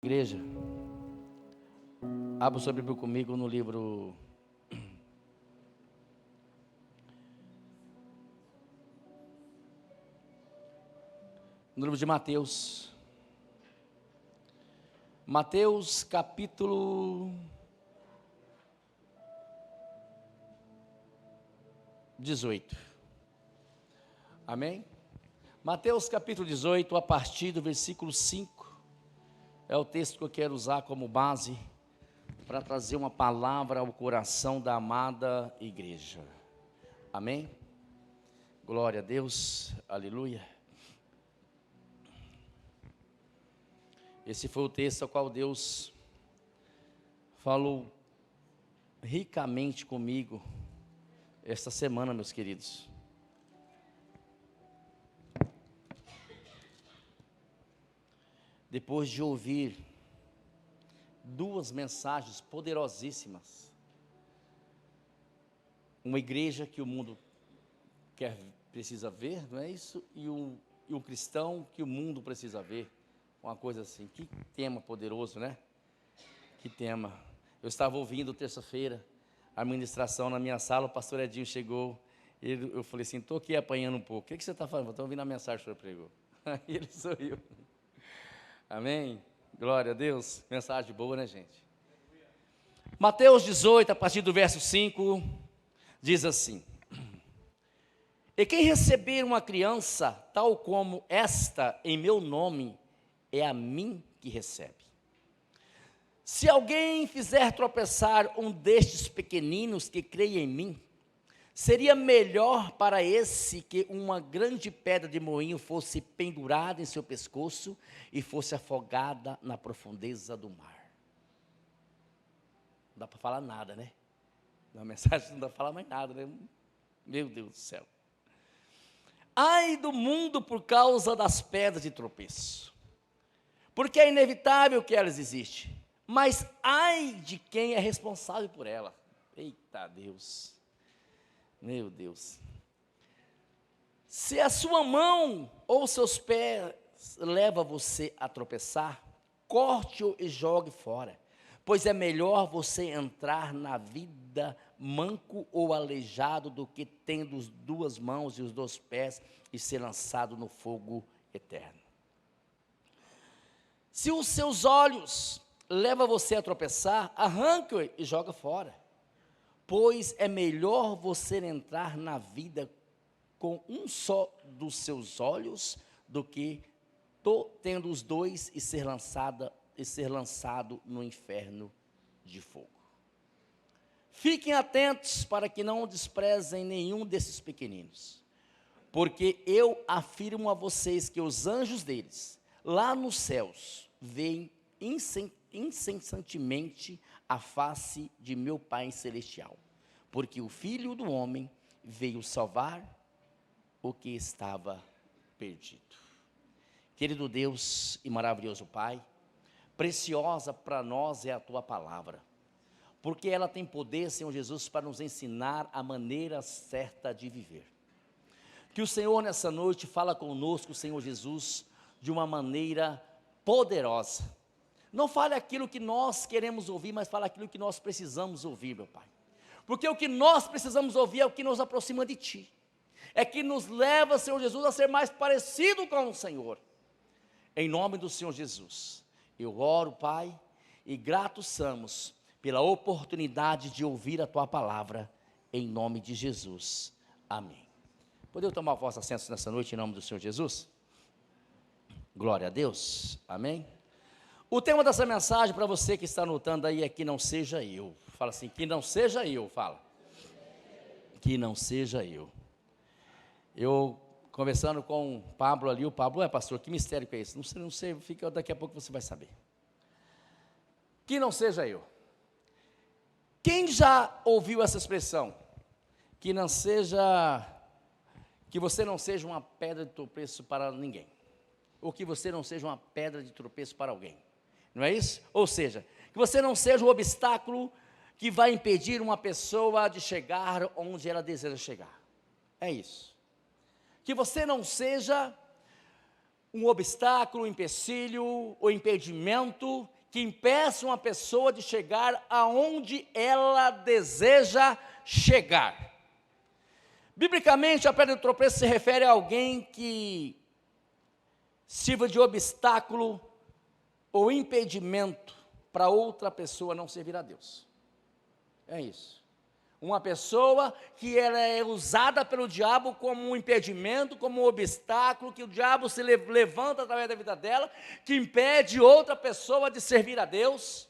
Igreja, abra sua Bíblia comigo no livro de Mateus. Mateus capítulo 18. Amém? Mateus capítulo 18, a partir do versículo 5. É o texto que eu quero usar como base para trazer uma palavra ao coração da amada igreja. Amém? Glória a Deus, aleluia. Esse foi o texto ao qual Deus falou ricamente comigo esta semana, meus queridos. Depois de ouvir duas mensagens poderosíssimas, uma igreja que o mundo precisa ver, não é isso? E um cristão que o mundo precisa ver, uma coisa assim. Que tema poderoso, né? Que tema. Eu estava ouvindo terça-feira a ministração na minha sala, o pastor Edinho chegou, eu falei assim, estou aqui apanhando um pouco. O que você está falando? Estou ouvindo a mensagem que o senhor pregou. Aí ele sorriu. Amém? Glória a Deus. Mensagem boa, né, gente? Mateus 18, a partir do verso 5, diz assim: E quem receber uma criança, tal como esta, em meu nome, é a mim que recebe. Se alguém fizer tropeçar um destes pequeninos que creia em mim, seria melhor para esse que uma grande pedra de moinho fosse pendurada em seu pescoço e fosse afogada na profundeza do mar. Não dá para falar nada, né? Na mensagem não dá para falar mais nada, né? Meu Deus do céu. Ai do mundo por causa das pedras de tropeço, porque é inevitável que elas existem, mas ai de quem é responsável por ela. Eita Deus. Meu Deus. Se a sua mão ou seus pés leva você a tropeçar, corte-o e jogue fora, pois é melhor você entrar na vida manco ou aleijado do que tendo as duas mãos e os dois pés e ser lançado no fogo eterno. Se os seus olhos levam você a tropeçar, arranque-o e joga fora, pois é melhor você entrar na vida com um só dos seus olhos do que tendo os dois e ser lançado no inferno de fogo. Fiquem atentos para que não desprezem nenhum desses pequeninos, porque eu afirmo a vocês que os anjos deles, lá nos céus, veem incessantemente a face de meu Pai celestial, porque o Filho do Homem veio salvar o que estava perdido. Querido Deus e maravilhoso Pai, preciosa para nós é a Tua palavra, porque ela tem poder, Senhor Jesus, para nos ensinar a maneira certa de viver. Que o Senhor nessa noite fala conosco, Senhor Jesus, de uma maneira poderosa. Não fale aquilo que nós queremos ouvir, mas fale aquilo que nós precisamos ouvir, meu Pai. Porque o que nós precisamos ouvir é o que nos aproxima de Ti. É que nos leva, Senhor Jesus, a ser mais parecido com o Senhor. Em nome do Senhor Jesus, eu oro, Pai, e gratos somos pela oportunidade de ouvir a Tua palavra, em nome de Jesus. Amém. Podemos tomar o vosso assento nessa noite, em nome do Senhor Jesus? Glória a Deus. Amém. O tema dessa mensagem, para você que está anotando aí, é que não seja eu. Fala assim, que não seja eu, fala. Que não seja eu. Eu, conversando com o Pablo ali, o Pablo, pastor, que mistério que é esse? Não sei, fica, daqui a pouco você vai saber. Que não seja eu. Quem já ouviu essa expressão? Que você não seja uma pedra de tropeço para ninguém. Ou que você não seja uma pedra de tropeço para alguém. Não é isso? Ou seja, que você não seja o obstáculo que vai impedir uma pessoa de chegar onde ela deseja chegar. É isso. Que você não seja um obstáculo, um empecilho ou impedimento que impeçam a pessoa de chegar aonde ela deseja chegar. Biblicamente, a pedra de tropeço se refere a alguém que sirva de obstáculo ou impedimento para outra pessoa não servir a Deus. É isso. Uma pessoa que ela é usada pelo diabo como um impedimento, como um obstáculo, que o diabo se levanta através da vida dela, que impede outra pessoa de servir a Deus,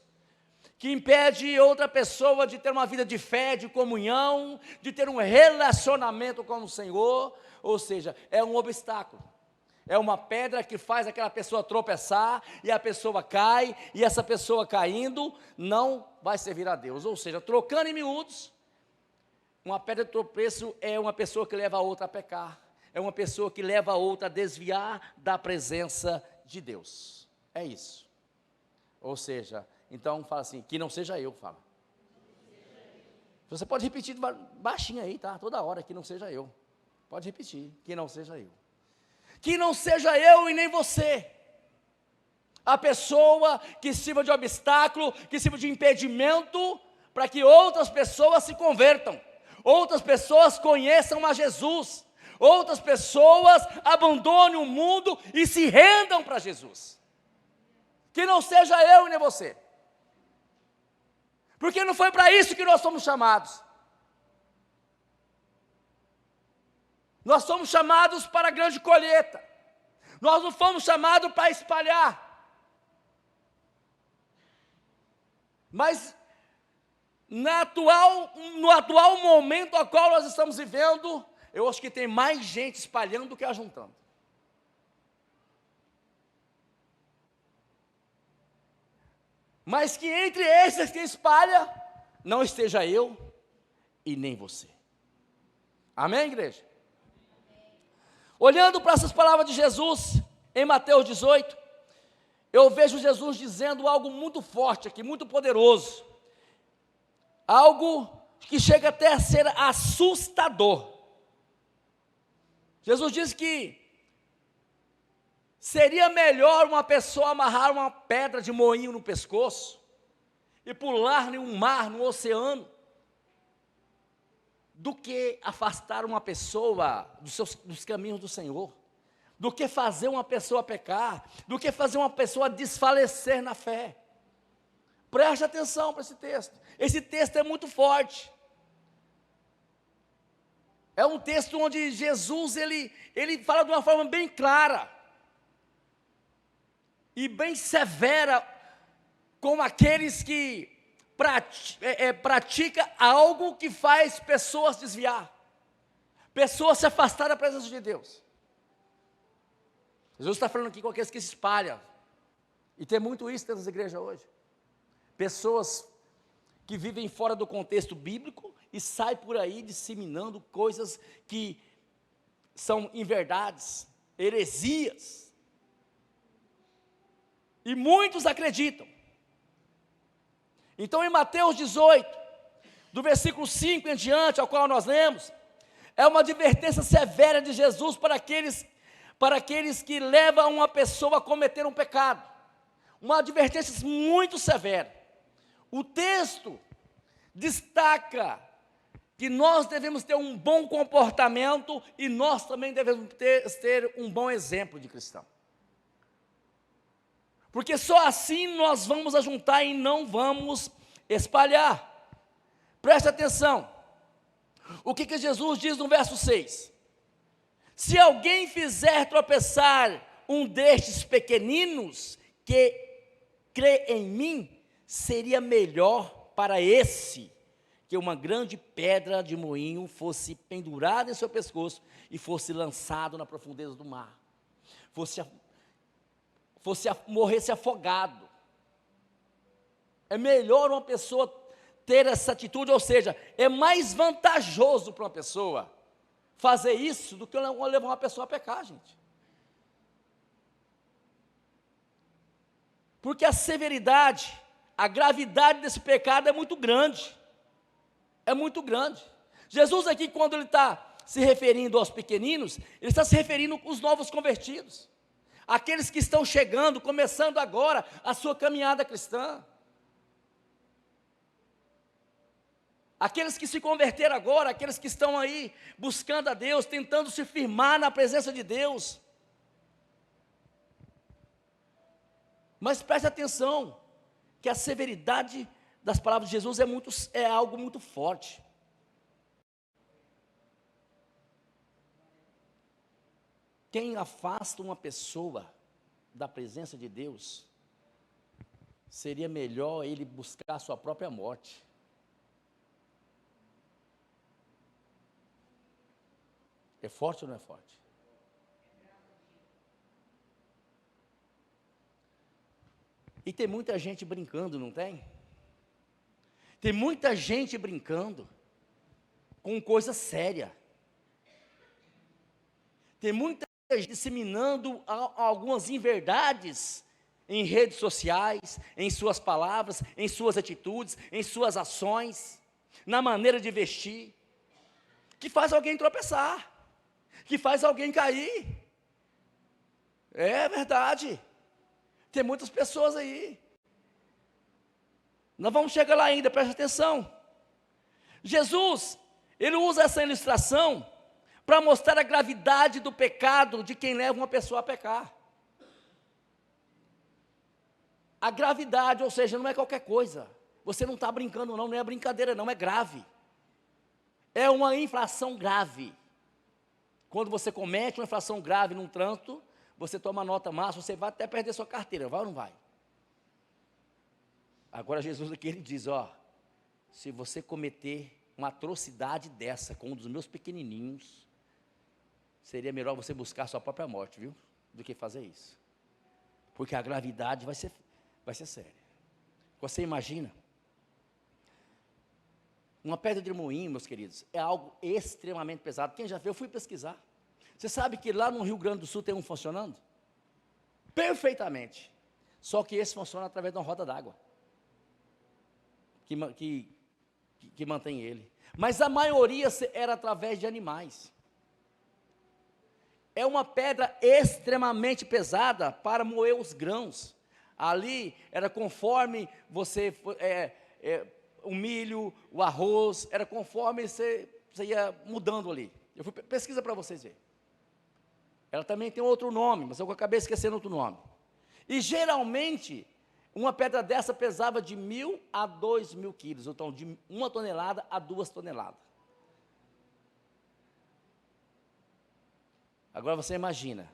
que impede outra pessoa de ter uma vida de fé, de comunhão, de ter um relacionamento com o Senhor, ou seja, é um obstáculo. É uma pedra que faz aquela pessoa tropeçar, e a pessoa cai, e essa pessoa caindo não vai servir a Deus. Ou seja, trocando em miúdos, uma pedra de tropeço é uma pessoa que leva a outra a pecar, é uma pessoa que leva a outra a desviar da presença de Deus. É isso. Ou seja, então fala assim, que não seja eu, fala. Você pode repetir baixinho aí, tá? Toda hora, que não seja eu. Pode repetir, que não seja eu. Que não seja eu e nem você. A pessoa que sirva de obstáculo, que sirva de impedimento, para que outras pessoas se convertam. Outras pessoas conheçam a Jesus, outras pessoas abandonem o mundo e se rendam para Jesus. Que não seja eu e nem você, porque não foi para isso que nós somos chamados. Nós somos chamados para a grande colheita, nós não fomos chamados para espalhar, mas no atual momento ao qual nós estamos vivendo, eu acho que tem mais gente espalhando do que ajuntando. Mas que entre esses que espalha, não esteja eu e nem você. Amém, igreja? Olhando para essas palavras de Jesus, em Mateus 18, eu vejo Jesus dizendo algo muito forte aqui, muito poderoso. Algo que chega até a ser assustador. Jesus diz que seria melhor uma pessoa amarrar uma pedra de moinho no pescoço e pular em um mar, no oceano, do que afastar uma pessoa dos caminhos do Senhor, do que fazer uma pessoa pecar, do que fazer uma pessoa desfalecer na fé. Preste atenção para esse texto. Esse texto é muito forte. É um texto onde Jesus, ele fala de uma forma bem clara e bem severa com aqueles que praticam algo que faz pessoas desviar, pessoas se afastar da presença de Deus. Jesus está falando aqui com aqueles que se espalham, e tem muito isso nas igrejas hoje. Pessoas que vivem fora do contexto bíblico e saem por aí disseminando coisas que são inverdades, heresias. E muitos acreditam. Então, em Mateus 18, do versículo 5 em diante, ao qual nós lemos, é uma advertência severa de Jesus para aqueles que levam uma pessoa a cometer um pecado. Uma advertência muito severa. O texto destaca que nós devemos ter um bom comportamento e nós também devemos ter um bom exemplo de cristão. Porque só assim nós vamos ajuntar e não vamos espalhar. Preste atenção. O que Jesus diz no verso 6? Se alguém fizer tropeçar um destes pequeninos que crê em mim, seria melhor para esse que uma grande pedra de moinho fosse pendurada em seu pescoço e fosse lançado na profundeza do mar, morresse afogado. É melhor uma pessoa ter essa atitude, ou seja, é mais vantajoso para uma pessoa fazer isso do que levar uma pessoa a pecar, gente. Porque a severidade, a gravidade desse pecado é muito grande. É muito grande. Jesus aqui, quando ele está se referindo aos pequeninos, ele está se referindo aos novos convertidos. aqueles que estão chegando, começando agora a sua caminhada cristã, aqueles que se converteram agora, aqueles que estão aí buscando a Deus, tentando se firmar na presença de Deus. Mas preste atenção, que a severidade das palavras de Jesus é algo muito forte. Quem afasta uma pessoa da presença de Deus, seria melhor ele buscar a sua própria morte. É forte ou não é forte? E tem muita gente brincando, não tem? Tem muita gente brincando com coisa séria. Tem muita gente disseminando algumas inverdades em redes sociais, em suas palavras, em suas atitudes, em suas ações, na maneira de vestir, que faz alguém tropeçar, que faz alguém cair. É verdade. Tem muitas pessoas aí. Nós vamos chegar lá ainda, preste atenção. Jesus, ele usa essa ilustração para mostrar a gravidade do pecado de quem leva uma pessoa a pecar. A gravidade, ou seja, não é qualquer coisa. Você não está brincando não é brincadeira não, é grave. É uma infração grave. Quando você comete uma infração grave num trânsito, você toma nota máxima, você vai até perder sua carteira, vai ou não vai? Agora Jesus aqui ele diz, se você cometer uma atrocidade dessa com um dos meus pequenininhos, seria melhor você buscar a sua própria morte, viu? Do que fazer isso. Porque a gravidade vai ser séria. Você imagina? Uma pedra de moinho, meus queridos, é algo extremamente pesado. Quem já viu, eu fui pesquisar. Você sabe que lá no Rio Grande do Sul tem um funcionando? Perfeitamente. Só que esse funciona através de uma roda d'água. Que mantém ele. Mas a maioria era através de animais. É uma pedra extremamente pesada para moer os grãos. Ali era conforme você, o milho, o arroz, era conforme você ia mudando ali. Eu fui pesquisa para vocês verem. Ela também tem outro nome, mas eu acabei esquecendo outro nome. E geralmente, uma pedra dessa pesava de 1.000 a 2.000 quilos, então de 1 tonelada a 2 toneladas. Agora você imagina,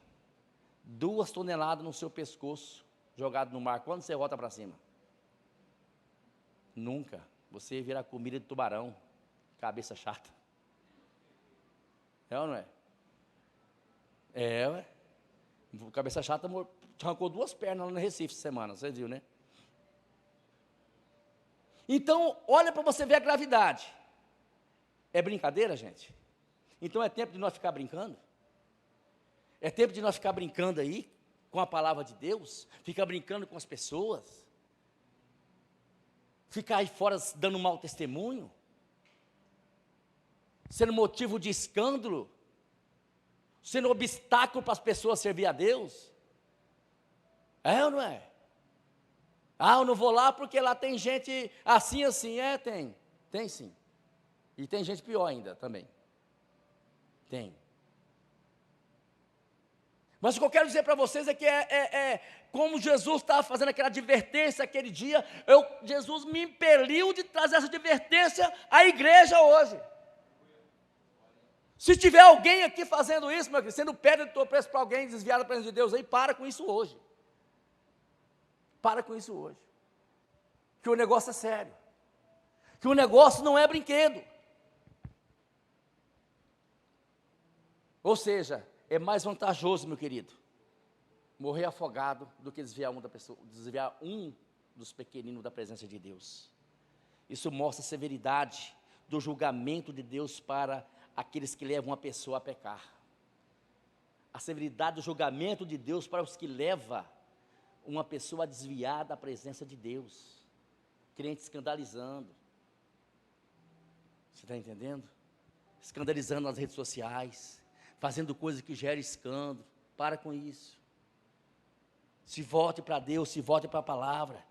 2 toneladas no seu pescoço, jogado no mar, quando você volta para cima? Nunca. Você vira comida de tubarão, cabeça chata. É ou não é? Ué. Cabeça chata arrancou 2 pernas lá no Recife essa semana, você viu, né? Então, olha para você ver a gravidade. É brincadeira, gente? Então é tempo de nós ficar brincando? É tempo de nós ficar brincando aí com a palavra de Deus? Ficar brincando com as pessoas? Ficar aí fora dando mau testemunho? Sendo motivo de escândalo? Sendo obstáculo para as pessoas servir a Deus? É ou não é? Eu não vou lá porque lá tem gente assim, tem sim. E tem gente pior ainda também. Tem. Mas o que eu quero dizer para vocês é que como Jesus estava fazendo aquela advertência aquele dia, Jesus me impeliu de trazer essa advertência à igreja hoje. Se tiver alguém aqui fazendo isso, meu querido, sendo pedra de tropeço para alguém desviado da presença de Deus, aí para com isso hoje. Para com isso hoje. Que o negócio é sério. Que o negócio não é brinquedo. Ou seja, é mais vantajoso, meu querido, morrer afogado do que desviar um dos pequeninos da presença de Deus. Isso mostra a severidade do julgamento de Deus para aqueles que levam uma pessoa a pecar. A severidade do julgamento de Deus para os que levam uma pessoa a desviar da presença de Deus. Crente escandalizando. Você está entendendo? Escandalizando nas redes sociais, fazendo coisas que geram escândalo. Para com isso. Se volte para Deus, se volte para a palavra.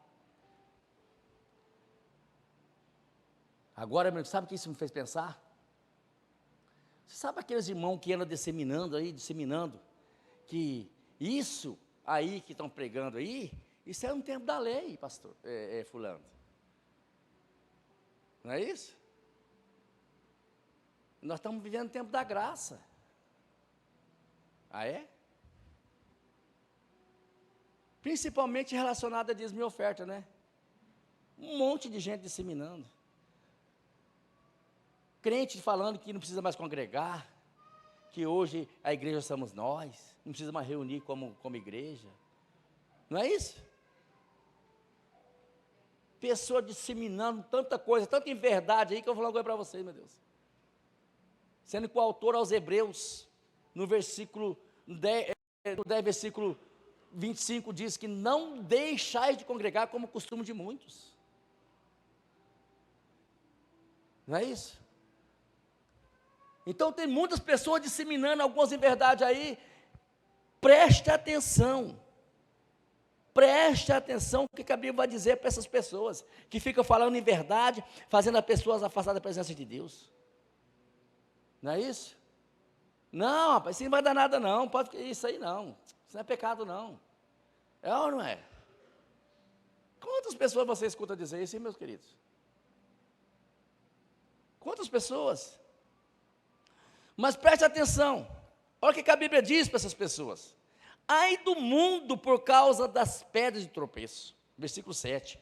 Agora, meu, sabe o que isso me fez pensar? Você sabe aqueles irmãos que andam disseminando, que isso aí que estão pregando aí, isso é um tempo da lei, pastor, fulano. Não é isso? Nós estamos vivendo o tempo da graça. Ah, é? Principalmente relacionado a dízimo e oferta, né? Um monte de gente disseminando. Crente falando que não precisa mais congregar, que hoje a igreja somos nós, não precisa mais reunir como igreja. Não é isso? Pessoa disseminando tanta coisa, tanta inverdade aí, que eu vou falar uma coisa para vocês, meu Deus. Sendo que o autor aos Hebreus, no versículo 10, versículo 25, diz que não deixais de congregar como costume de muitos. Não é isso? Então tem muitas pessoas disseminando algumas inverdades aí. Preste atenção. Preste atenção o que a Bíblia vai dizer para essas pessoas que ficam falando em verdade, fazendo as pessoas afastar da presença de Deus. Não é isso? Não, rapaz, isso não vai dar nada não, pode isso aí não. Isso não é pecado não. É ou não é? Quantas pessoas você escuta dizer isso, hein, meus queridos? Quantas pessoas? Mas preste atenção, olha o que a Bíblia diz para essas pessoas. Ai do mundo por causa das pedras de tropeço, versículo 7,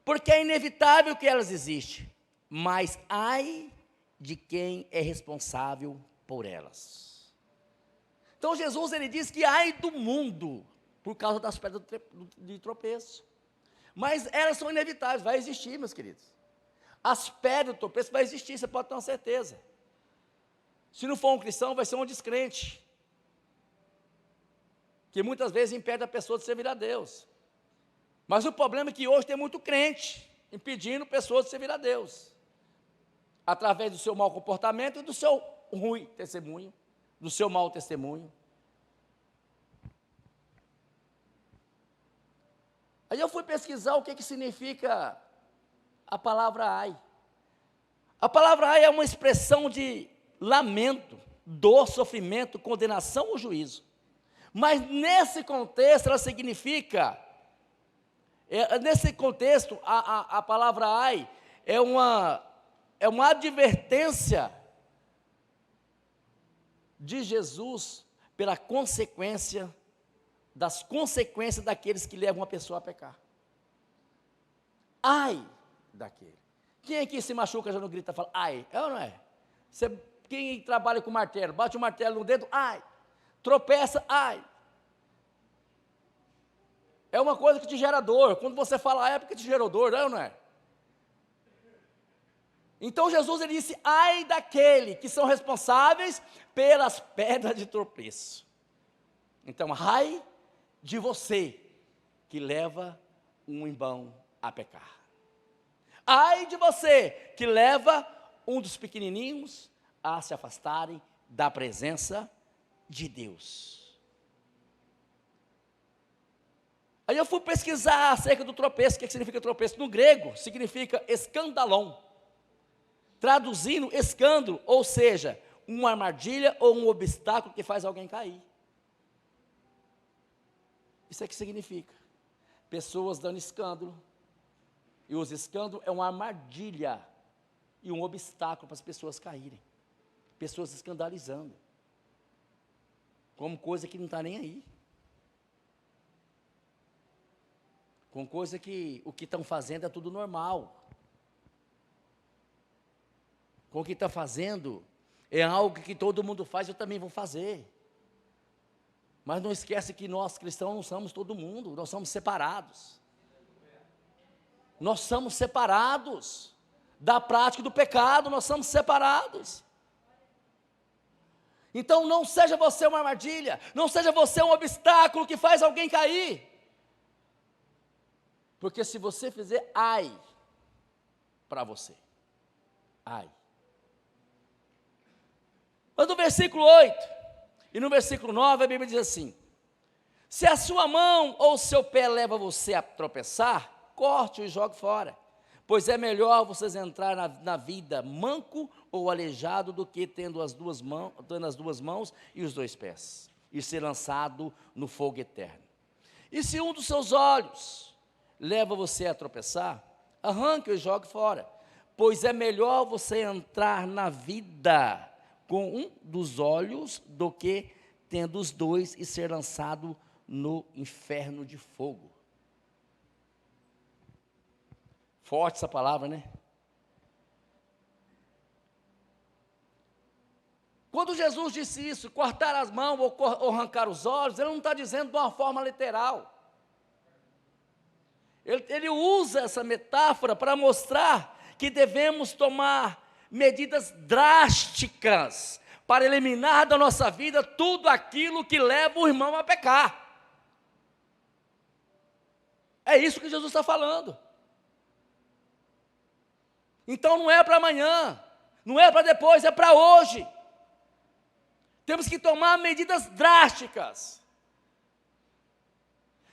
porque é inevitável que elas existem, mas ai de quem é responsável por elas. Então Jesus, ele diz que ai do mundo, por causa das pedras de tropeço, mas elas são inevitáveis, vai existir, meus queridos. As pedras de tropeço vai existir, você pode ter uma certeza. Se não for um cristão, vai ser um descrente, que muitas vezes impede a pessoa de servir a Deus. Mas o problema é que hoje tem muito crente impedindo pessoas de servir a Deus, através do seu mau comportamento e do seu ruim testemunho, do seu mau testemunho. Aí eu fui pesquisar o que significa a palavra ai. A palavra ai é uma expressão de lamento, dor, sofrimento, condenação ou juízo. Mas nesse contexto ela significa, nesse contexto a palavra ai é uma advertência de Jesus pela consequência, das consequências daqueles que levam a pessoa a pecar. Ai daquele. Quem aqui se machuca já não grita, fala ai, é ou não é? Quem trabalha com martelo, bate o martelo no dedo, ai. Tropeça, ai. É uma coisa que te gera dor. Quando você fala ai, é porque te gerou dor, não é ou não é? Então Jesus, ele disse, ai daquele que são responsáveis pelas pedras de tropeço. Então, ai de você que leva um irmão a pecar. Ai de você que leva um dos pequenininhos a se afastarem da presença de Deus. Aí eu fui pesquisar acerca do tropeço. O que significa tropeço? No grego, significa escandalon. Traduzindo, escândalo, ou seja, uma armadilha ou um obstáculo que faz alguém cair. Isso é que significa. Pessoas dando escândalo. E os escândalos é uma armadilha e um obstáculo para as pessoas caírem. Pessoas escandalizando. Como coisa que não está nem aí. Com coisa que o que estão fazendo é tudo normal. Com o que está fazendo é algo que todo mundo faz, eu também vou fazer. Mas não esquece que nós cristãos não somos todo mundo, nós somos separados. Nós somos separados da prática do pecado, nós somos separados. Então não seja você uma armadilha, não seja você um obstáculo que faz alguém cair. Porque se você fizer, ai para você. Ai. Mas no versículo 8 e no versículo 9 a Bíblia diz assim: Se a sua mão ou seu pé leva você a tropeçar, corte-o e jogue fora. Pois é melhor vocês entrar na vida manco ou aleijado do que tendo as duas mãos e os dois pés, e ser lançado no fogo eterno. E se um dos seus olhos leva você a tropeçar, arranque-o e jogue fora. Pois é melhor você entrar na vida com um dos olhos do que tendo os dois e ser lançado no inferno de fogo. Forte essa palavra, né? Quando Jesus disse isso, cortar as mãos ou arrancar os olhos, ele não está dizendo de uma forma literal. Ele usa essa metáfora para mostrar que devemos tomar medidas drásticas para eliminar da nossa vida tudo aquilo que leva o irmão a pecar. É isso que Jesus está falando. Então não é para amanhã, não é para depois, é para hoje. Temos que tomar medidas drásticas.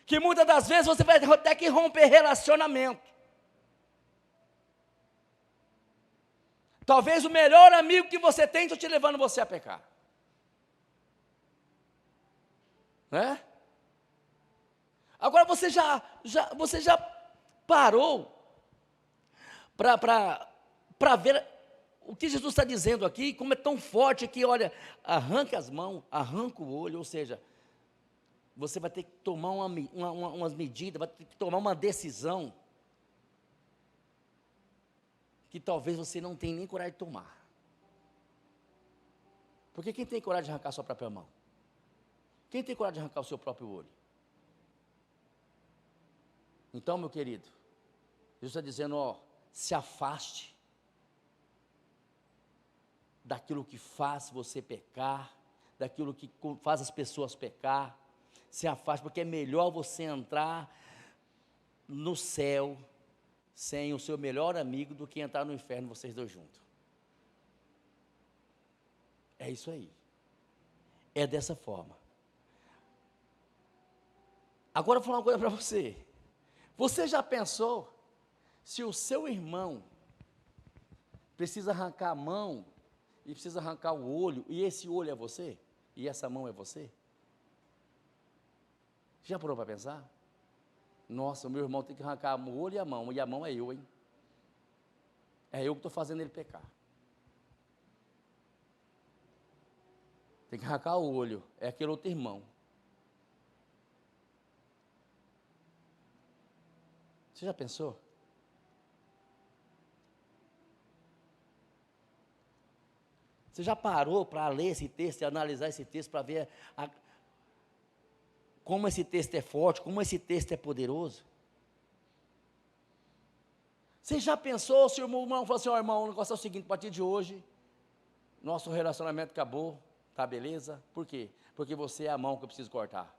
Que muitas das vezes você vai ter que romper relacionamento. Talvez o melhor amigo que você tem está te levando você a pecar. Né? Agora você já parou para ver o que Jesus está dizendo aqui, como é tão forte que, olha, arranca as mãos, arranca o olho, ou seja, você vai ter que tomar umas medidas, vai ter que tomar uma decisão que talvez você não tenha nem coragem de tomar. Porque quem tem coragem de arrancar a sua própria mão? Quem tem coragem de arrancar o seu próprio olho? Então, meu querido, Jesus está dizendo, ó, se afaste daquilo que faz você pecar, daquilo que faz as pessoas pecar, se afaste, porque é melhor você entrar no céu sem o seu melhor amigo do que entrar no inferno vocês dois juntos. É isso aí. É dessa forma. Agora eu vou falar uma coisa para você. Você já pensou se o seu irmão precisa arrancar a mão e precisa arrancar o olho, e esse olho é você? E essa mão é você? Já parou para pensar? Nossa, o meu irmão tem que arrancar o olho e a mão é eu, hein? É eu que estou fazendo ele pecar. Tem que arrancar o olho, é aquele outro irmão. Você já pensou? Você já parou para ler esse texto e analisar esse texto para ver como esse texto é forte, como esse texto é poderoso? Você já pensou se o irmão falou assim, ó irmão, o negócio é o seguinte, a partir de hoje, nosso relacionamento acabou, tá beleza? Por quê? Porque você é a mão que eu preciso cortar.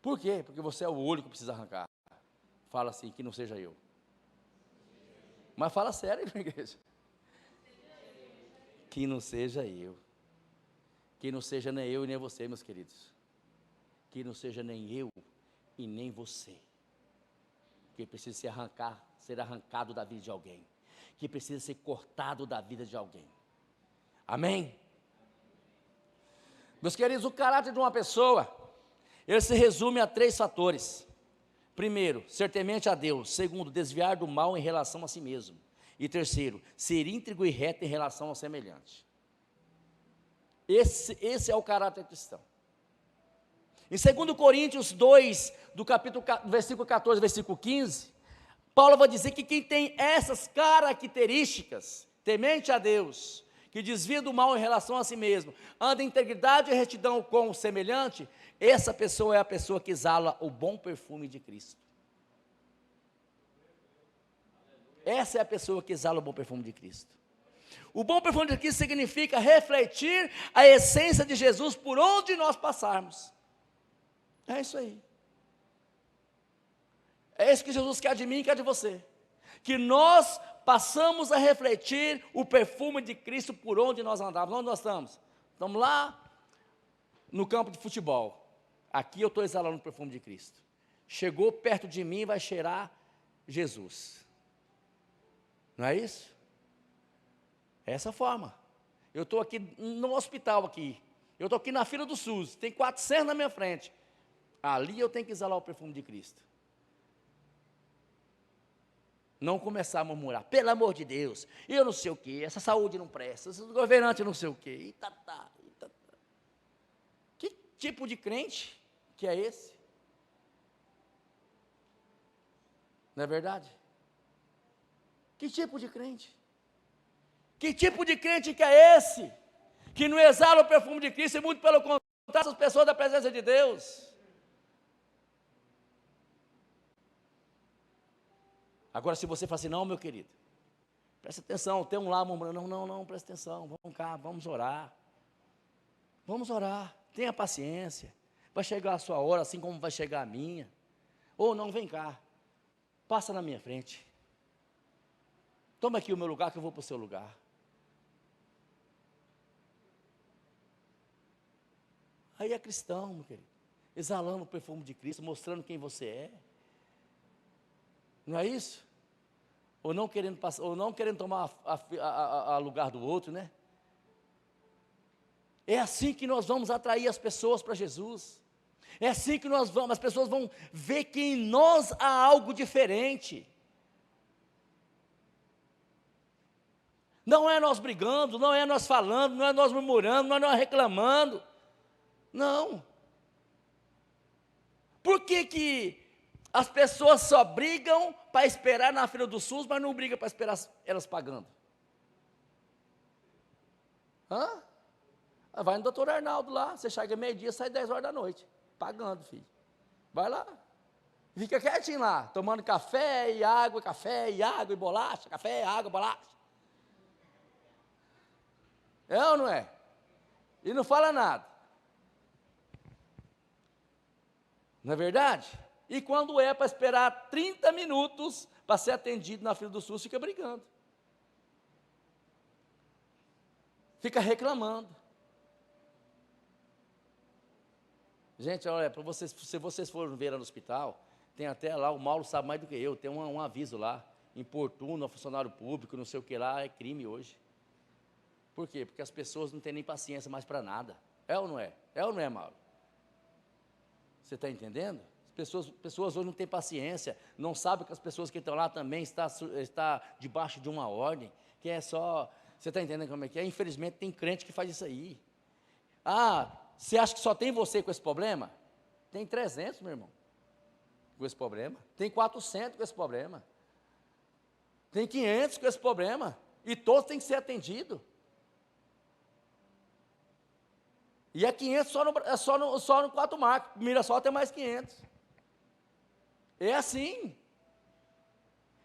Por quê? Porque você é o olho que eu preciso arrancar. Fala assim, que não seja eu. Mas fala sério, igreja. Que não seja eu. Que não seja nem eu e nem você, meus queridos. Que não seja nem eu e nem você. Que precisa ser arrancado da vida de alguém. Que precisa ser cortado da vida de alguém. Amém? Meus queridos, o caráter de uma pessoa, ele se resume a 3 fatores. Primeiro, ser temente a Deus. Segundo, desviar do mal em relação a si mesmo. E terceiro, ser íntegro e reto em relação ao semelhante. Esse é o caráter cristão. Em 2 Coríntios 2, do versículo 14, versículo 15, Paulo vai dizer que quem tem essas características, temente a Deus, que desvia do mal em relação a si mesmo, anda em integridade e retidão com o semelhante, essa pessoa é a pessoa que exala o bom perfume de Cristo. Essa é a pessoa que exala o bom perfume de Cristo. O bom perfume de Cristo significa refletir a essência de Jesus por onde nós passarmos. É isso aí. É isso que Jesus quer de mim e quer de você. Que nós passamos a refletir o perfume de Cristo por onde nós andamos. Onde nós estamos? Estamos lá no campo de futebol. Aqui eu estou exalando o perfume de Cristo. Chegou perto de mim, vai cheirar Jesus. Não é isso? É essa forma. Eu estou aqui no hospital aqui. Eu estou aqui na fila do SUS. Tem 400 na minha frente. Ali eu tenho que exalar o perfume de Cristo. Não começar a murmurar, pelo amor de Deus, eu não sei o quê, essa saúde não presta, esse governante não sei o quê, Que tipo de crente que é esse? Não é verdade? Que tipo de crente? Que tipo de crente que é esse? Que não exala o perfume de Cristo e muito pelo contrário, as pessoas da presença de Deus. Agora, se você falar assim, não, meu querido, presta atenção, tem um lá murmurando, não, presta atenção, vamos cá, vamos orar, tenha paciência, vai chegar a sua hora, assim como vai chegar a minha, ou não, vem cá, passa na minha frente, toma aqui o meu lugar que eu vou para o seu lugar. Aí é cristão, meu querido, exalando o perfume de Cristo, mostrando quem você é. Não é isso? Ou não querendo tomar a lugar do outro, né? É assim que nós vamos atrair as pessoas para Jesus. É assim que as pessoas vão ver que em nós há algo diferente. Não é nós brigando, não é nós falando, não é nós murmurando, não é nós reclamando. Não. Por que as pessoas só brigam para esperar na fila do SUS, mas não brigam para esperar elas pagando? Vai no doutor Arnaldo lá, você chega meio-dia, sai 10 horas da noite, pagando, filho. Vai lá. Fica quietinho lá, tomando café e água e bolacha, café, água, bolacha. É ou não é? E não fala nada. Não é verdade? E quando é para esperar 30 minutos para ser atendido na fila do SUS, fica brigando. Fica reclamando. Gente, olha, para vocês, se vocês forem ver lá no hospital, tem até lá, o Mauro sabe mais do que eu, tem um aviso lá, importuno ao funcionário público, não sei o que lá, é crime hoje. Por quê? Porque as pessoas não têm nem paciência mais para nada. É ou não é? É ou não é, Mauro? Você está entendendo? Pessoas hoje não têm paciência, não sabem que as pessoas que estão lá também está debaixo de uma ordem, que é só, você está entendendo como é que é? Infelizmente tem crente que faz isso aí. Você acha que só tem você com esse problema? Tem 300, meu irmão, com esse problema, tem 400 com esse problema, tem 500 com esse problema, e todos têm que ser atendidos. E é 500 só no 4 marcos, Mirassol tem mais 500. É assim.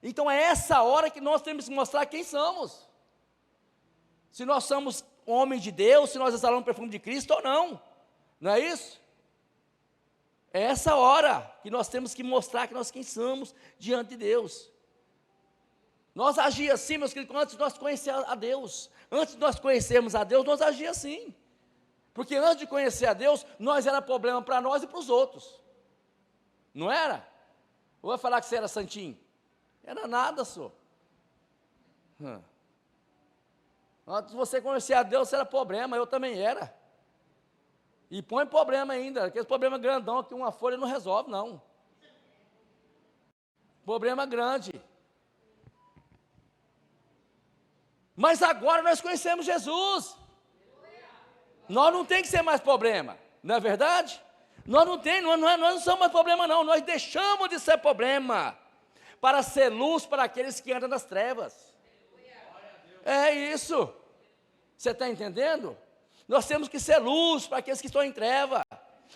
Então é essa hora que nós temos que mostrar quem somos. Se nós somos homens de Deus, se nós exalamos o perfume de Cristo ou não. Não é isso? É essa hora que nós temos que mostrar que nós quem somos diante de Deus. Nós agíamos assim, meus queridos, antes de nós conhecermos a Deus. Antes de nós conhecermos a Deus, nós agíamos assim. Porque antes de conhecer a Deus, nós era problema para nós e para os outros. Não era? Ou vai falar que você era santinho? Era nada, só. Antes de você conhecer a Deus, você era problema, eu também era. E põe problema ainda, aquele problema grandão que uma folha não resolve, não. Problema grande. Mas agora nós conhecemos Jesus. Nós não tem que ser mais problema, não é verdade? Nós não somos mais problema não, nós deixamos de ser problema, para ser luz para aqueles que andam nas trevas. É isso, você está entendendo? Nós temos que ser luz para aqueles que estão em treva.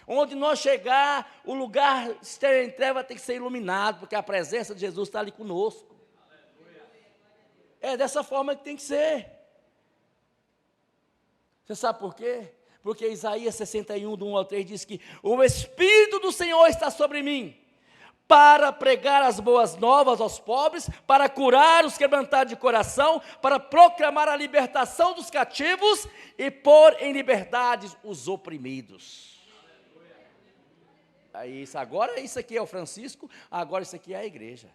Onde nós chegar, o lugar esteja em treva tem que ser iluminado, porque a presença de Jesus está ali conosco. É dessa forma que tem que ser. Você sabe por quê? Porque Isaías 61, do 1 ao 3, diz que o Espírito do Senhor está sobre mim, para pregar as boas novas aos pobres, para curar os quebrantados de coração, para proclamar a libertação dos cativos e pôr em liberdade os oprimidos. Aí, agora isso aqui é o Francisco, agora isso aqui é a igreja.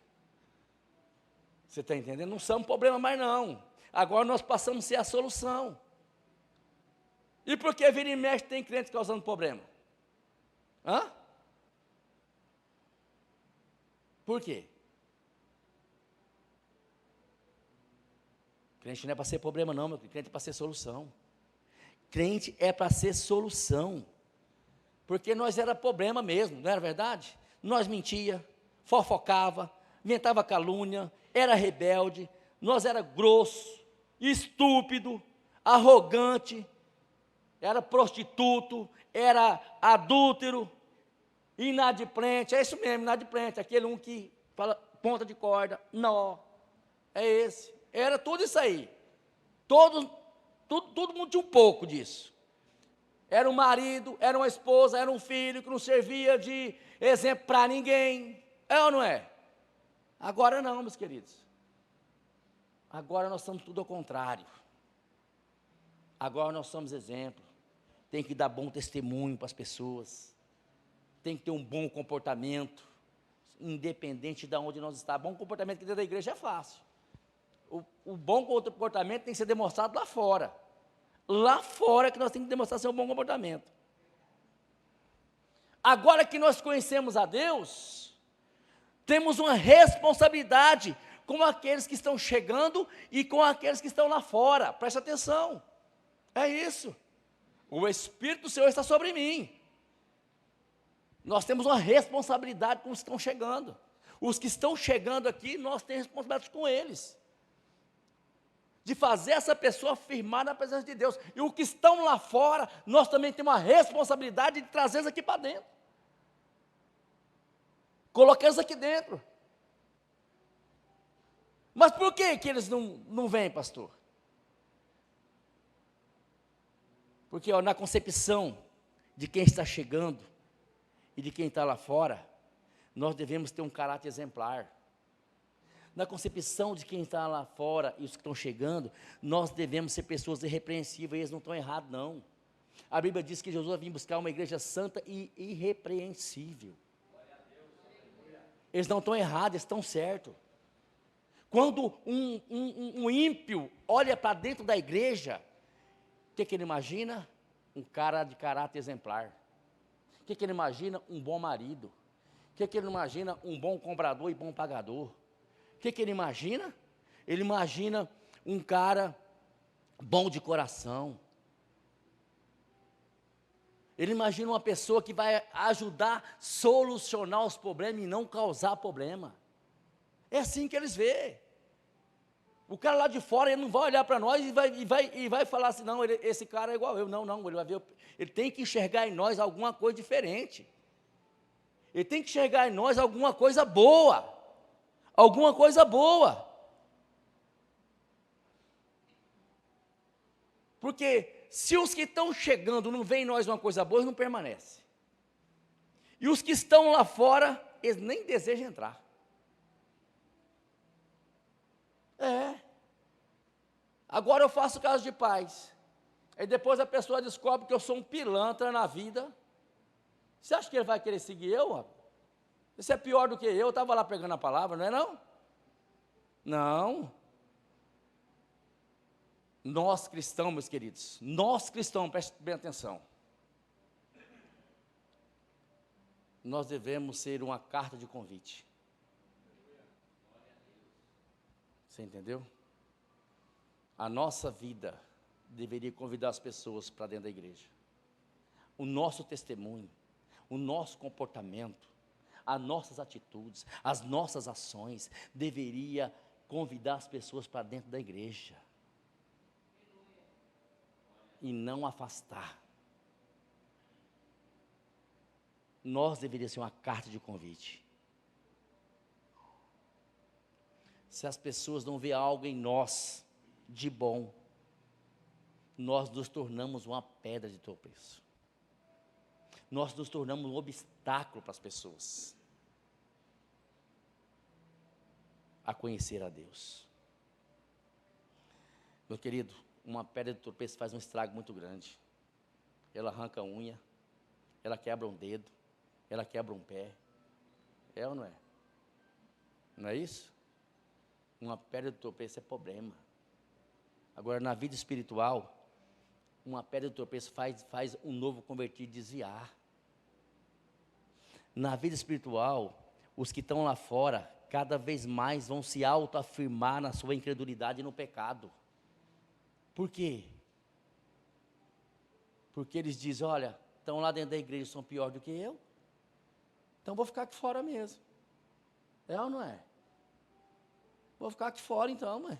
Você está entendendo? Não somos problema mais não. Agora nós passamos a ser a solução. E por que vira e mexe tem crente causando problema? Hã? Por quê? Crente não é para ser problema não, meu crente é para ser solução. Crente é para ser solução. Porque nós era problema mesmo, não era verdade? Nós mentia, fofocava, inventava calúnia, era rebelde, nós era grosso, estúpido, arrogante, era prostituto, era adúltero, inadimplente, é isso mesmo, inadimplente, aquele um que fala ponta de corda, nó, é esse, era tudo isso aí, todo mundo tinha um pouco disso, era um marido, era uma esposa, era um filho que não servia de exemplo para ninguém, é ou não é? Agora não, meus queridos, agora nós somos tudo ao contrário, agora nós somos exemplo, tem que dar bom testemunho para as pessoas, tem que ter um bom comportamento, independente de onde nós estamos. Bom comportamento aqui dentro da igreja é fácil. O bom comportamento tem que ser demonstrado lá fora. Lá fora que nós temos que demonstrar ser um bom comportamento. Agora que nós conhecemos a Deus, temos uma responsabilidade com aqueles que estão chegando e com aqueles que estão lá fora. Preste atenção. É isso. O Espírito do Senhor está sobre mim. Nós temos uma responsabilidade com os que estão chegando. Os que estão chegando aqui, nós temos responsabilidade com eles. De fazer essa pessoa firmar na presença de Deus. E os que estão lá fora, nós também temos uma responsabilidade de trazê-los aqui para dentro. Colocá-los aqui dentro. Mas por que eles não vêm, pastor? Porque na concepção de quem está chegando e de quem está lá fora, nós devemos ter um caráter exemplar. Na concepção de quem está lá fora e os que estão chegando, nós devemos ser pessoas irrepreensíveis, eles não estão errados não. A Bíblia diz que Jesus veio buscar uma igreja santa e irrepreensível. Eles não estão errados, eles estão certos. Quando um ímpio olha para dentro da igreja, o que ele imagina? Um cara de caráter exemplar. O que ele imagina? Um bom marido. O que ele imagina? Um bom comprador e bom pagador. O que ele imagina? Ele imagina um cara bom de coração. Ele imagina uma pessoa que vai ajudar a solucionar os problemas e não causar problema. É assim que eles veem. O cara lá de fora, ele não vai olhar para nós e vai falar assim, não, esse cara é igual eu. Não, ele vai ver, ele tem que enxergar em nós alguma coisa diferente. Ele tem que enxergar em nós alguma coisa boa. Alguma coisa boa. Porque se os que estão chegando não veem em nós uma coisa boa, eles não permanecem. E os que estão lá fora, eles nem desejam entrar. Agora eu faço caso de paz. Aí depois a pessoa descobre que eu sou um pilantra na vida. Você acha que ele vai querer seguir eu? Isso é pior do que eu estava lá pregando a palavra, não é não? Não. Nós cristãos, meus queridos, nós cristãos, preste bem atenção. Nós devemos ser uma carta de convite. Você entendeu? A nossa vida deveria convidar as pessoas para dentro da igreja. O nosso testemunho, o nosso comportamento, as nossas atitudes, as nossas ações, deveria convidar as pessoas para dentro da igreja. E não afastar. Nós deveríamos ser uma carta de convite. Se as pessoas não veem algo em nós de bom, nós nos tornamos uma pedra de tropeço. Nós nos tornamos um obstáculo para as pessoas. a conhecer a Deus. Meu querido, uma pedra de tropeço faz um estrago muito grande. Ela arranca a unha, ela quebra um dedo, ela quebra um pé. É ou não é? Não é isso? Uma pedra de tropeço é problema. Agora, na vida espiritual, uma pedra de tropeço faz um novo convertido desviar. Na vida espiritual, os que estão lá fora, cada vez mais vão se autoafirmar na sua incredulidade e no pecado. Por quê? Porque eles dizem, olha, estão lá dentro da igreja, são pior do que eu, então vou ficar aqui fora mesmo. É ou não é? Vou ficar aqui fora então, mãe.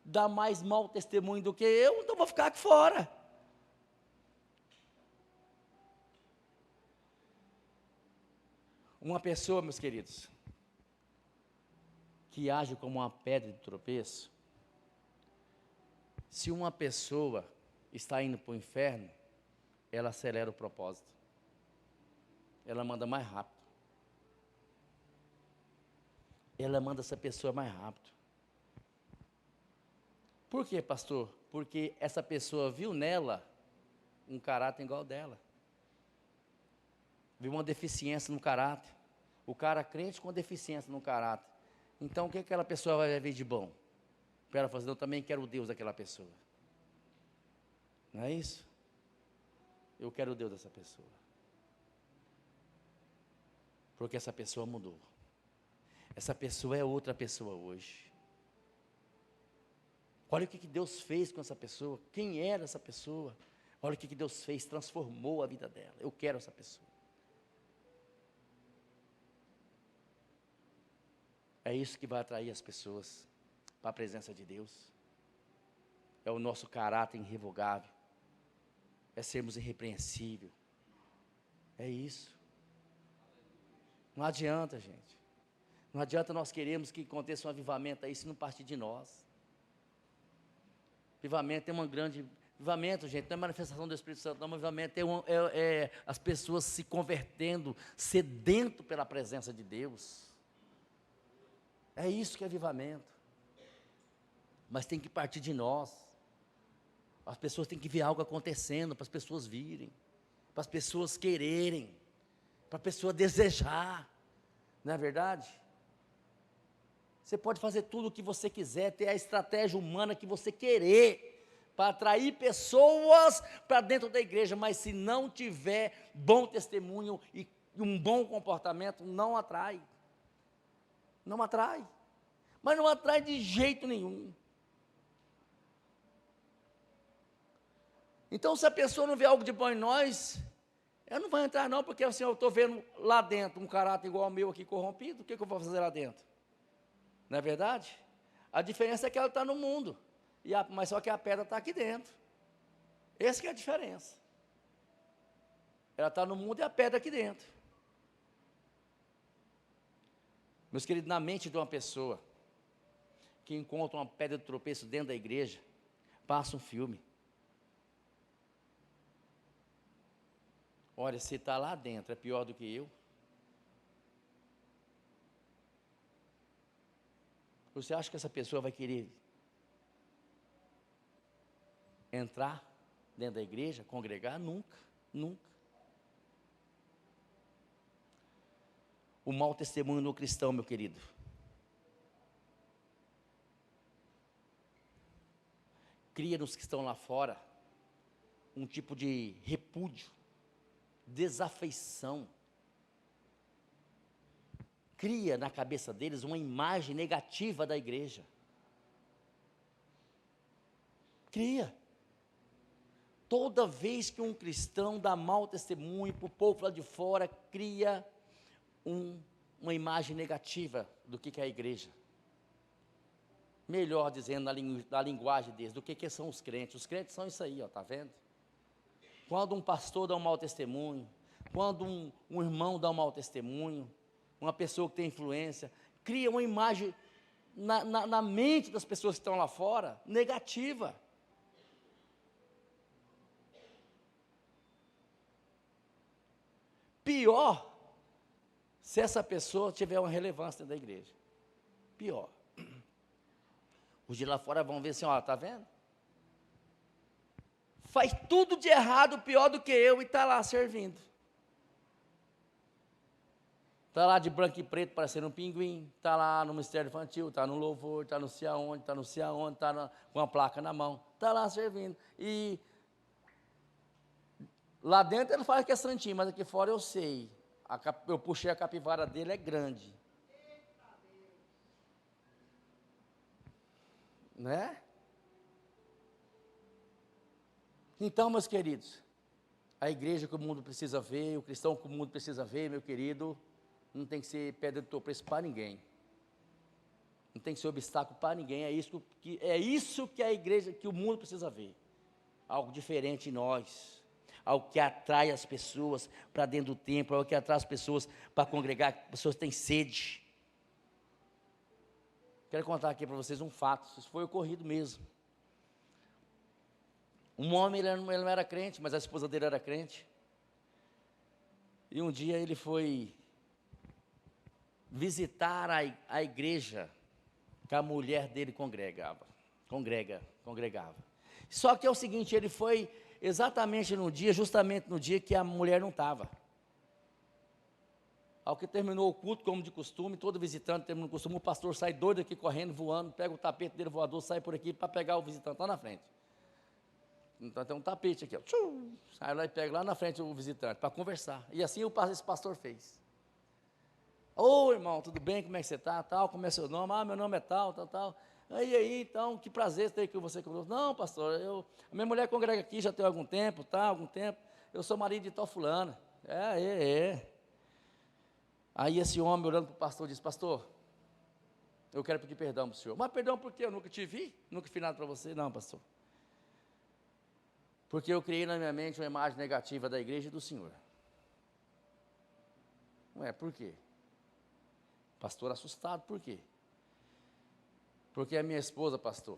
Dá mais mau testemunho do que eu, então vou ficar aqui fora. Uma pessoa, meus queridos, que age como uma pedra de tropeço, se uma pessoa está indo para o inferno, ela acelera o propósito. Ela manda mais rápido. Ela manda essa pessoa mais rápido. Por quê, pastor? Porque essa pessoa viu nela um caráter igual dela. Viu uma deficiência no caráter. O cara crente com deficiência no caráter. Então, o que aquela pessoa vai ver de bom? Para ela fazer, eu também quero o Deus daquela pessoa. Não é isso? Eu quero o Deus dessa pessoa. Porque essa pessoa mudou. Essa pessoa é outra pessoa hoje. Olha o que Deus fez com essa pessoa. Quem era essa pessoa? Olha o que Deus fez, transformou a vida dela. Eu quero essa pessoa. É isso que vai atrair as pessoas para a presença de Deus. É o nosso caráter irrevogável. É sermos irrepreensíveis. É isso. Não adianta, gente. Não adianta nós queremos que aconteça um avivamento aí se não partir de nós. Avivamento é uma grande... Avivamento, gente, não é manifestação do Espírito Santo, não. Avivamento é as pessoas se convertendo, sedento pela presença de Deus. É isso que é avivamento. Mas tem que partir de nós. As pessoas têm que ver algo acontecendo, para as pessoas virem, para as pessoas quererem, para a pessoa desejar. Não é verdade? Você pode fazer tudo o que você quiser, ter a estratégia humana que você querer, para atrair pessoas para dentro da igreja, mas se não tiver bom testemunho e um bom comportamento, não atrai. Não atrai. Mas não atrai de jeito nenhum. Então, se a pessoa não vê algo de bom em nós, ela não vai entrar não, porque assim, eu estou vendo lá dentro um caráter igual ao meu aqui corrompido, o que eu vou fazer lá dentro? Não é verdade? A diferença é que ela está no mundo, mas só que a pedra está aqui dentro. Essa que é a diferença. Ela está no mundo e a pedra aqui dentro. Meus queridos, na mente de uma pessoa que encontra uma pedra de tropeço dentro da igreja, passa um filme. Olha, se está lá dentro, é pior do que eu. Você acha que essa pessoa vai querer entrar dentro da igreja, congregar? Nunca, nunca. O mau testemunho no cristão, meu querido. Cria nos que estão lá fora um tipo de repúdio, desafeição. Cria na cabeça deles uma imagem negativa da igreja. Cria. Toda vez que um cristão dá mau testemunho para o povo lá de fora, cria uma imagem negativa do que é a igreja. Melhor dizendo, na linguagem deles, do que são os crentes. Os crentes são isso aí, ó, tá vendo? Quando um pastor dá um mau testemunho, quando um irmão dá um mau testemunho, uma pessoa que tem influência, cria uma imagem na mente das pessoas que estão lá fora, negativa. Pior, se essa pessoa tiver uma relevância dentro da igreja. pior. Os de lá fora vão ver assim, ó, tá vendo? Faz tudo de errado, pior do que eu, e está lá servindo. Está lá de branco e preto, parecendo um pinguim, está lá no ministério infantil, está no louvor, está não sei aonde, está não sei aonde, está com a placa na mão, está lá servindo. E lá dentro ele fala que é santinho, mas aqui fora eu sei. Eu puxei a capivara dele, é grande. Né? Então, meus queridos, a igreja que o mundo precisa ver, o cristão que o mundo precisa ver, meu querido, não tem que ser pedra de tropeço para ninguém. Não tem que ser obstáculo para ninguém. É isso que a igreja, que o mundo precisa ver. Algo diferente em nós. Algo que atrai as pessoas para dentro do templo, algo que atrai as pessoas para congregar, pessoas têm sede. Quero contar aqui para vocês um fato, isso foi ocorrido mesmo. Um homem, ele não era crente, mas a esposa dele era crente. E um dia ele foi visitar a igreja que a mulher dele congregava. Só que é o seguinte, ele foi exatamente justamente no dia que a mulher não estava. Ao que terminou o culto, como de costume, todo visitante terminou o costume, o pastor sai doido aqui, correndo, voando, pega o tapete dele voador, sai por aqui para pegar o visitante lá na frente. Então tem um tapete aqui, ó. Sai lá e pega lá na frente o visitante, para conversar. E assim esse pastor fez. Ô irmão, tudo bem? Como é que você está? Tal, como é seu nome? Ah, meu nome é tal. Aí, então, que prazer ter que você conosco. Não, pastor, a minha mulher congrega aqui já tem algum tempo, eu sou marido de tal fulana. É. Aí esse homem olhando para o pastor disse, pastor, eu quero pedir perdão para o senhor. Mas perdão por quê? Eu nunca te vi, nunca fiz nada para você. Não, pastor. Porque eu criei na minha mente uma imagem negativa da igreja e do senhor. Ué, por quê? Pastor assustado, por quê? Porque a minha esposa, pastor,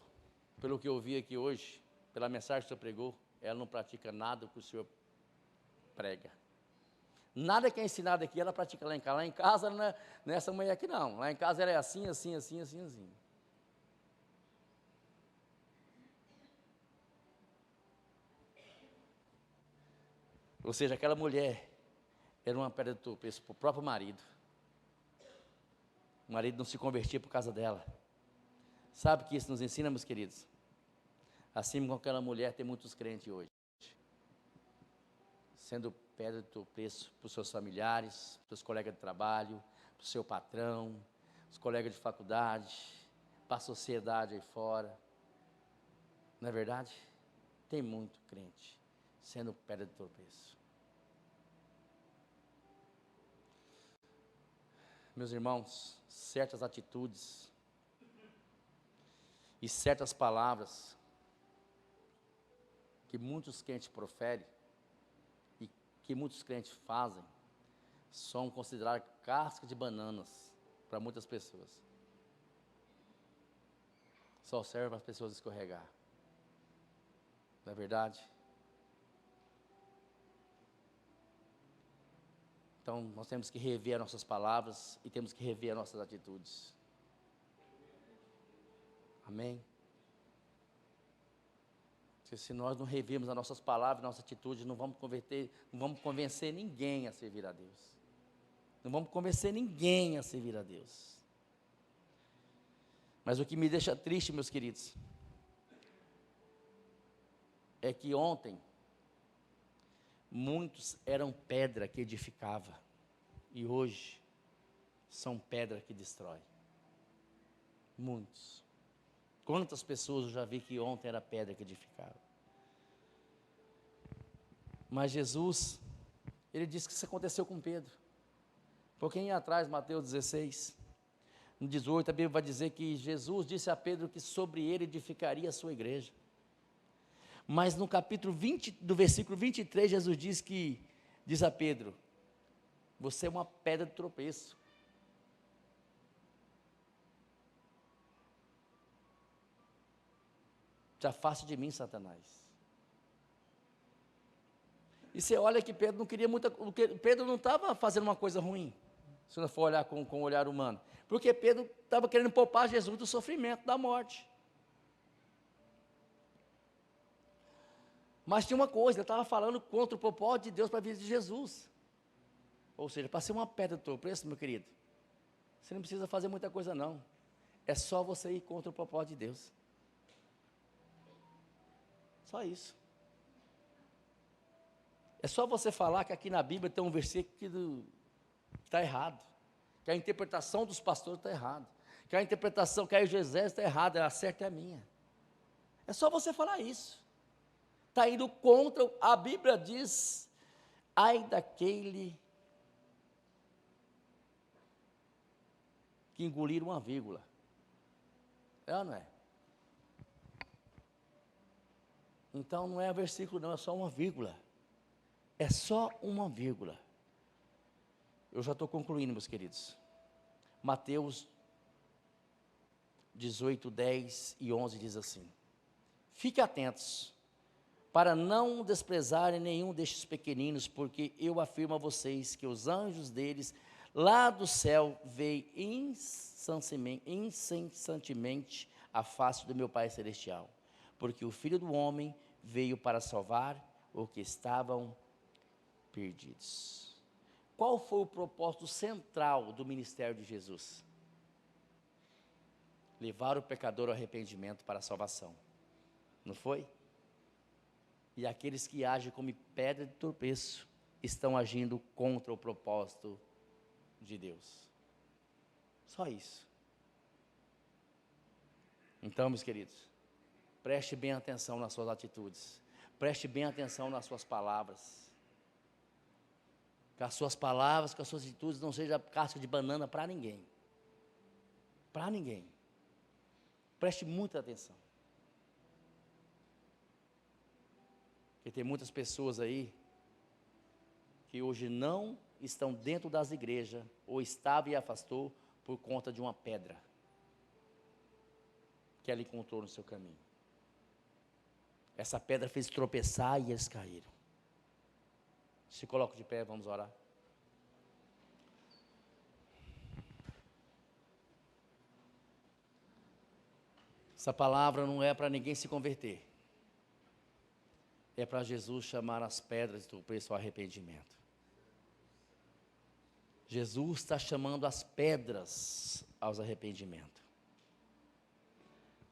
pelo que eu vi aqui hoje, pela mensagem que o senhor pregou, ela não pratica nada que o senhor prega. Nada que é ensinado aqui, ela pratica lá em casa. Lá em casa, não é essa mulher aqui não. Lá em casa ela é assim. Ou seja, aquela mulher era uma pedra de tropeço para o próprio marido. O marido não se convertia por causa dela. Sabe o que isso nos ensina, meus queridos? Assim como aquela mulher, tem muitos crentes hoje. Sendo pedra de tropeço para os seus familiares, para os colegas de trabalho, para o seu patrão, os colegas de faculdade, para a sociedade aí fora. Não é verdade? Tem muito crente sendo pedra de tropeço. Meus irmãos, certas atitudes e certas palavras que muitos crentes proferem e que muitos crentes fazem são consideradas casca de bananas para muitas pessoas. Só serve para as pessoas escorregar. Não é verdade? Então, nós temos que rever as nossas palavras e temos que rever as nossas atitudes. Amém? Porque se nós não revirmos as nossas palavras, nossas atitudes, não vamos convencer ninguém a servir a Deus. Não vamos convencer ninguém a servir a Deus. Mas o que me deixa triste, meus queridos, é que ontem, muitos eram pedra que edificava, e hoje são pedra que destrói. Muitos. Quantas pessoas eu já vi que ontem era pedra que edificava? Mas Jesus, ele disse que isso aconteceu com Pedro. Um pouquinho atrás, Mateus 16, no 18, a Bíblia vai dizer que Jesus disse a Pedro que sobre ele edificaria a sua igreja. Mas no capítulo 20, do versículo 23, Jesus diz a Pedro, você é uma pedra de tropeço. Te afaste de mim, Satanás. E você olha que Pedro não queria Pedro não estava fazendo uma coisa ruim. se não for olhar com o olhar humano. Porque Pedro estava querendo poupar Jesus do sofrimento, da morte. Mas tinha uma coisa, ele estava falando contra o propósito de Deus para a vida de Jesus. Ou seja, para ser uma pedra de tropeço, meu querido, você não precisa fazer muita coisa não. É só você ir contra o propósito de Deus. Só isso. É só você falar que aqui na Bíblia tem um versículo que está errado. Que a interpretação dos pastores está errada. Que a interpretação que a exegese está errada, a certa é a minha. É só você falar isso. Está indo contra, a Bíblia diz, ai daquele que engolir uma vírgula. É ou não é? Então não é versículo não, é só uma vírgula. É só uma vírgula. Eu já estou concluindo, meus queridos. Mateus 18, 10 e 11 diz assim: fiquem atentos, para não desprezarem nenhum destes pequeninos, porque eu afirmo a vocês que os anjos deles, lá do céu, veem incessantemente a face do meu Pai Celestial. Porque o Filho do Homem veio para salvar os que estavam perdidos. Qual foi o propósito central do ministério de Jesus? Levar o pecador ao arrependimento para a salvação. Não foi? E aqueles que agem como pedra de tropeço estão agindo contra o propósito de Deus. Só isso. Então, meus queridos, preste bem atenção nas suas atitudes. Preste bem atenção nas suas palavras. Que as suas palavras, que as suas atitudes não sejam casca de banana para ninguém. Para ninguém. Preste muita atenção. Porque tem muitas pessoas aí que hoje não estão dentro das igrejas, ou estava e afastou por conta de uma pedra que ela encontrou no seu caminho. Essa pedra fez tropeçar e eles caíram. Se coloca de pé, vamos orar. Essa palavra não é para ninguém se converter. É para Jesus chamar as pedras de tropeço ao arrependimento. Jesus está chamando as pedras aos arrependimentos.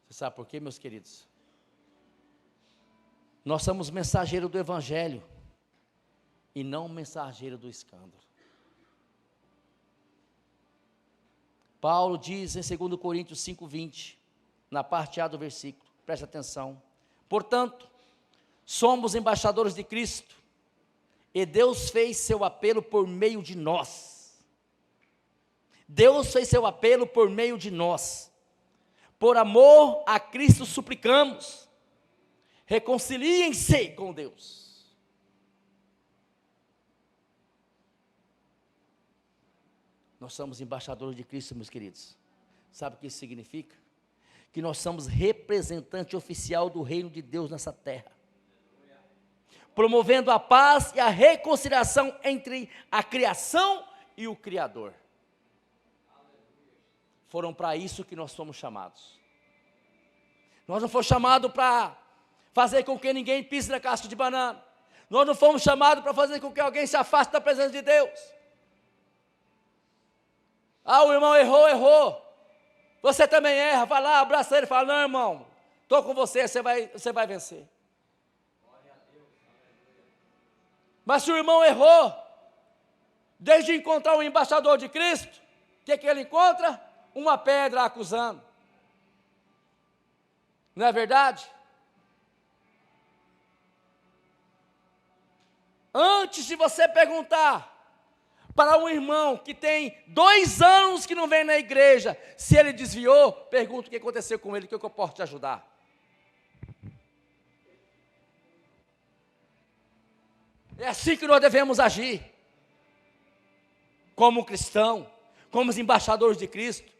Você sabe por quê, meus queridos? Nós somos mensageiros do Evangelho e não mensageiro do escândalo. Paulo diz em 2 Coríntios 5:20, na parte A do versículo, preste atenção: portanto, somos embaixadores de Cristo, e Deus fez seu apelo por meio de nós. Deus fez seu apelo por meio de nós. Por amor a Cristo suplicamos, reconciliem-se com Deus. Nós somos embaixadores de Cristo, meus queridos. Sabe o que isso significa? Que nós somos representante oficial do reino de Deus nessa terra, promovendo a paz e a reconciliação entre a criação e o Criador. Foram para isso que nós fomos chamados. Nós não fomos chamados para fazer com que ninguém pise na casca de banana. Nós não fomos chamados para fazer com que alguém se afaste da presença de Deus. Ah, o irmão errou. Você também erra. Vai lá, abraça ele e fala: não, irmão, estou com você, você vai vencer. Mas se o irmão errou, desde encontrar o embaixador de Cristo, o que ele encontra? Uma pedra acusando. Não é verdade? Antes de você perguntar para um irmão que tem 2 anos que não vem na igreja, se ele desviou, pergunta o que aconteceu com ele, o que eu posso te ajudar. É assim que nós devemos agir, como cristão, como os embaixadores de Cristo.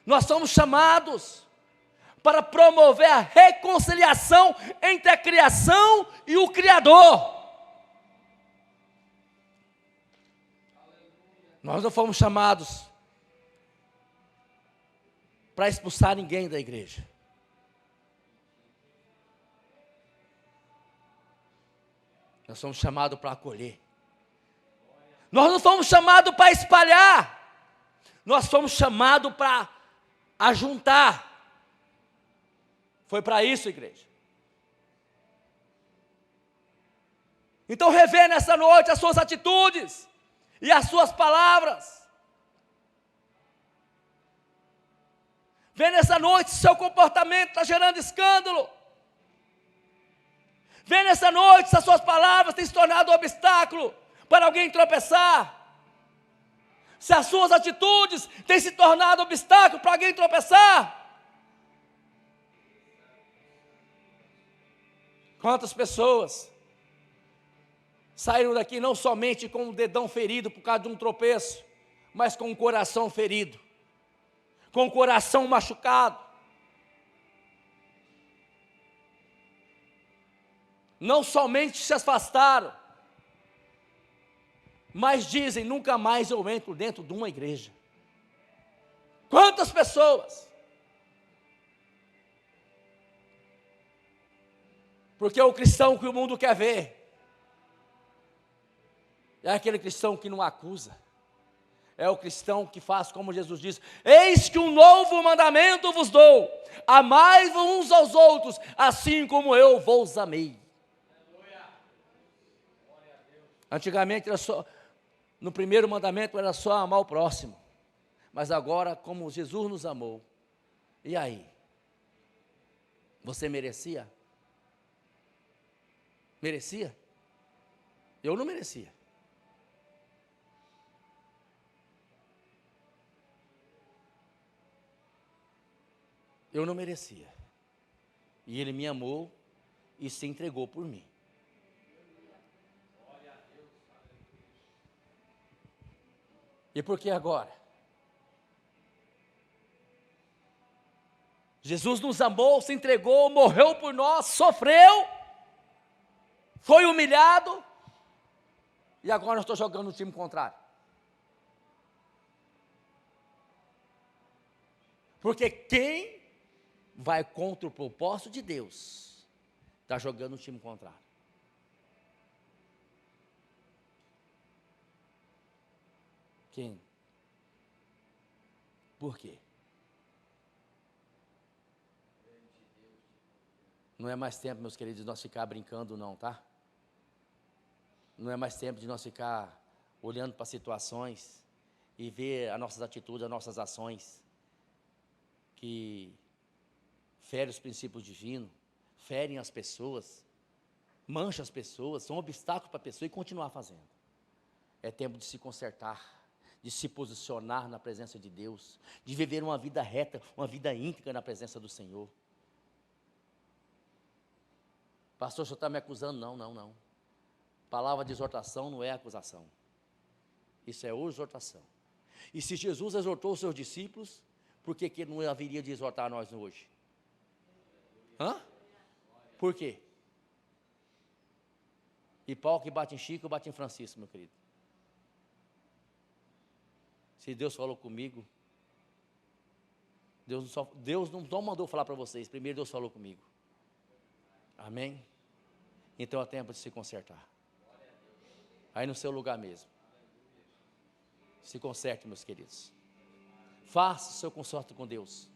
Nós somos chamados para promover a reconciliação entre a criação e o Criador. Nós não fomos chamados para expulsar ninguém da igreja. Nós somos chamados para acolher. Nós não fomos chamados para espalhar. Nós fomos chamados para ajuntar. Foi para isso, igreja. Então revê nessa noite as suas atitudes e as suas palavras. Vê nessa noite se seu comportamento está gerando escândalo. Vê nessa noite se as suas palavras têm se tornado um obstáculo para alguém tropeçar. Se as suas atitudes têm se tornado obstáculo para alguém tropeçar. Quantas pessoas saíram daqui não somente com o dedão ferido por causa de um tropeço, mas com o coração ferido, com o coração machucado. Não somente se afastaram, mas dizem, nunca mais eu entro dentro de uma igreja. Quantas pessoas? Porque o cristão que o mundo quer ver é aquele cristão que não acusa. É o cristão que faz como Jesus disse: eis que um novo mandamento vos dou, amai-vos uns aos outros, assim como eu vos amei. Antigamente era só, no primeiro mandamento era só amar o próximo, mas agora como Jesus nos amou, e aí? Você merecia? Merecia? Eu não merecia. Eu não merecia. E Ele me amou e se entregou por mim. E por que agora? Jesus nos amou, se entregou, morreu por nós, sofreu, foi humilhado, e agora eu estou jogando no time contrário. Porque quem vai contra o propósito de Deus, está jogando no time contrário. Quem? Por quê? Não é mais tempo, meus queridos, de nós ficar brincando não, tá? Não é mais tempo de nós ficar olhando para situações e ver as nossas atitudes, as nossas ações, que ferem os princípios divinos, ferem as pessoas, mancham as pessoas, são obstáculos para a pessoa e continuar fazendo. É tempo de se consertar, de se posicionar na presença de Deus, de viver uma vida reta, uma vida íntegra na presença do Senhor. Pastor, o senhor está me acusando? Não. Palavra de exortação não é acusação. Isso é exortação. E se Jesus exortou os seus discípulos, por que ele não haveria de exortar nós hoje? Por quê? E pau que bate em Chico, bate em Francisco, meu querido. Se Deus falou comigo, Deus não mandou falar para vocês, primeiro Deus falou comigo. Amém? Então é tempo de se consertar. Aí no seu lugar mesmo. Se conserte, meus queridos. Faça o seu conserto com Deus.